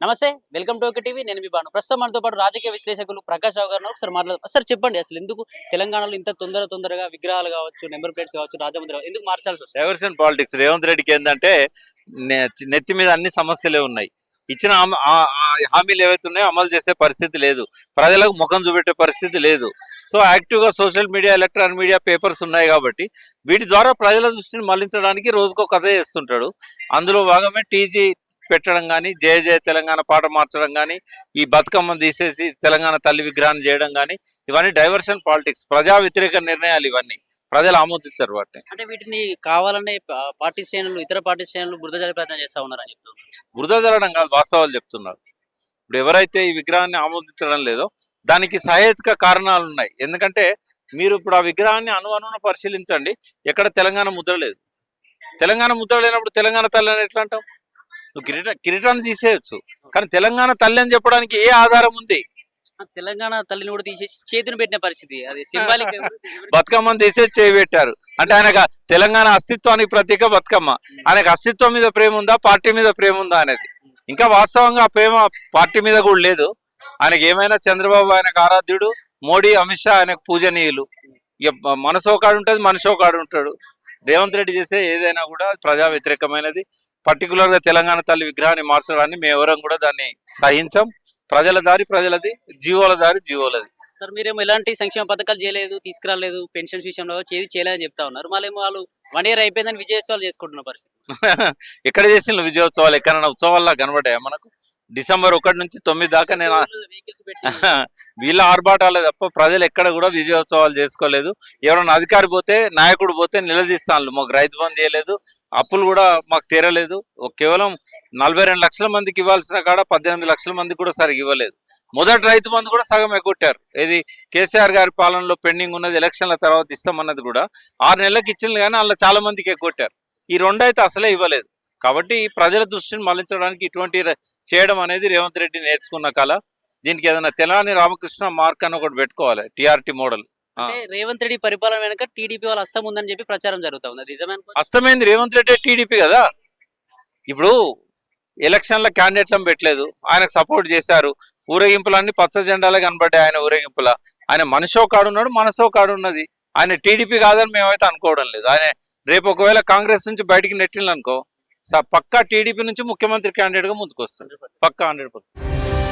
నమస్తే, welcome to ఒక TV. నేను మీ బాను. ప్రస్తుతం మనతో పాటు రాజకీయ విశ్లేషకులు ప్రకాష్ రావు గారు ఒకసారి మాట్లాడదాం. సార్ చెప్పండి, అసలు ఎందుకు తెలంగాణలో ఇంత తొందరగా విగ్రహాలు కావచ్చు, నెంబర్ ప్లేట్స్ కావచ్చు, రాజముద్ర ఎందుకు మార్చాల్సి వస్తుంది? Diversion politics. రేవంత్ రెడ్డికి ఏంటంటే నెత్తి మీద అన్ని సమస్యలే ఉన్నాయి. ఇచ్చిన హామీలు ఏవైతే ఉన్నాయో అమలు చేసే పరిస్థితి లేదు, ప్రజలకు ముఖం చూపెట్టే పరిస్థితి లేదు. సో యాక్టివ్గా social media, electronic media, papers ఉన్నాయి కాబట్టి వీటి ద్వారా ప్రజల దృష్టిని మళ్లించడానికి రోజుకో కథ చేస్తుంటాడు. అందులో భాగమే టీజీ పెట్టడం కానీ, జయ జయ తెలంగాణ పాట మార్చడం కానీ, ఈ బతుకమ్మను తీసేసి తెలంగాణ తల్లి విగ్రహాన్ని చేయడం కానీ, ఇవన్నీ డైవర్షన్ పాలిటిక్స్, ప్రజా వ్యతిరేక నిర్ణయాలు. ఇవన్నీ ప్రజలు ఆమోదించారు వాటిని. అంటే వీటిని కావాలనే పార్టీ శ్రేణులు, ఇతర పార్టీ శ్రేణులు బురద జల్లే ప్రయత్నం చేస్తా ఉన్నారని చెప్తున్నారు. బురద జల్లడం కాదు, వాస్తవాలు చెప్తున్నారు. ఇప్పుడు ఎవరైతే ఈ విగ్రహాన్ని ఆమోదించడం లేదో దానికి సహేతుక కారణాలు ఉన్నాయి. ఎందుకంటే మీరు ఇప్పుడు ఆ విగ్రహాన్ని అనువనున పరిశీలించండి, ఎక్కడ తెలంగాణ ముద్ర లేదు. తెలంగాణ ముద్ర లేనప్పుడు తెలంగాణ తల్లి అని ఎట్లా అంటాం? నువ్వు కిరీటాన్ని తీసేయచ్చు, కానీ తెలంగాణ తల్లి అని చెప్పడానికి ఏ ఆధారం ఉంది? తెలంగాణ తల్లిని కూడా తీసేసి చేతిని పెట్టిన పరిస్థితి, అది సింబాలిక్. బతుకమ్మని తీసేసి చేయబెట్టారు అంటే ఆయనకు తెలంగాణ అస్తిత్వానికి ప్రతీక బతుకమ్మ. ఆయనకు అస్తిత్వం మీద ప్రేమ ఉందా, పార్టీ మీద ప్రేమ ఉందా అనేది. ఇంకా వాస్తవంగా ఆ ప్రేమ పార్టీ మీద కూడా లేదు. ఆయనకు ఏమైనా చంద్రబాబు ఆయనకు ఆరాధ్యుడు, మోడీ, అమిత్ షా ఆయనకు పూజనీయులు. ఇక మనసు ఒకడు ఉంటుంది, మనిషి ఒకడు ఉంటాడు. రేవంత్ రెడ్డి చేసే ఏదైనా కూడా ప్రజా వ్యతిరేకమైనది. పర్టికులర్ గా తెలంగాణ తల్లి విగ్రహాన్ని మార్చడాన్ని మేము ఎవరం కూడా దాన్ని సహించం. ప్రజల దారి ప్రజలది, జీవోల దారి జీవోలది. సార్ మీరేమో ఎలాంటి సంక్షేమ పథకాలు చేయలేదు, తీసుకురాలేదు, పెన్షన్స్ విషయంలో చేయలేదని చెప్తా ఉన్నారు. మళ్ళీ వాళ్ళు 1 year అయిపోయిందని విజయోత్సవాలు చేసుకుంటున్న పరిస్థితి. ఎక్కడ చేసిన విజయోత్సవాలు? ఎక్కడైనా ఉత్సవాల్లో కనబడ్డాయా మనకు? December 1 నుంచి 9 దాకా నేను వెహికల్స్ పెట్టి వీళ్ళ ఆర్భాటాలే తప్ప ప్రజలు ఎక్కడ కూడా విజయోత్సవాలు చేసుకోలేదు. ఎవరైనా అధికారి పోతే, నాయకుడు పోతే నిలదీస్తాను, మాకు రైతు బంధు చేయలేదు, అప్పులు కూడా మాకు తీరలేదు, కేవలం 42 లక్షల మందికి ఇవ్వాల్సిన కాడ 18 లక్షల మందికి కూడా సరిగ్గా ఇవ్వలేదు. మొదటి రైతు బంధు కూడా సగం ఎగ్గొట్టారు. ఇది కేసీఆర్ గారి పాలనలో పెండింగ్ ఉన్నది, ఎలక్షన్ల తర్వాత ఇస్తామన్నది కూడా 6 నెలలకు ఇచ్చింది, కానీ అందులో చాలా మందికి ఎగ్గొట్టారు. ఈ 2 అయితే అసలే ఇవ్వలేదు. కాబట్టి ప్రజల దృష్టిని మళ్లించడానికి ఇటువంటి చేయడం అనేది రేవంత్ రెడ్డి నేర్చుకున్న కళ. దీనికి ఏదైనా తెలంగాణ రామకృష్ణ మార్క్ అని ఒకటి పెట్టుకోవాలి, టీఆర్టీ మోడల్. రేవంత్ రెడ్డి పరిపాలన వెనక టీడీపీ వాళ్ళ హస్తం ఉందని చెప్పి ప్రచారం జరుగుతా ఉంది. నిజమే? అస్తమైంది రేవంత్ రెడ్డి టీడీపీ కదా. ఇప్పుడు ఎలక్షన్ల క్యాండిడేట్లను పెట్టలేదు, ఆయనకు సపోర్ట్ చేశారు. ఊరేగింపులన్నీ పచ్చ జెండాలే కనబడ్డాయి ఆయన ఊరేగింపుల. ఆయన మనిషో కాడున్నాడు, మనసో కాడున్నది. ఆయన టీడీపీ కాదని మేమైతే అనుకోవడం లేదు. ఆయన రేపు ఒకవేళ కాంగ్రెస్ నుంచి బయటికి నెట్టిందనుకో, పక్కా టీడీపీ నుంచి ముఖ్యమంత్రి క్యాండిడేట్ గా ముందుకు వస్తుంది, పక్కా 100%.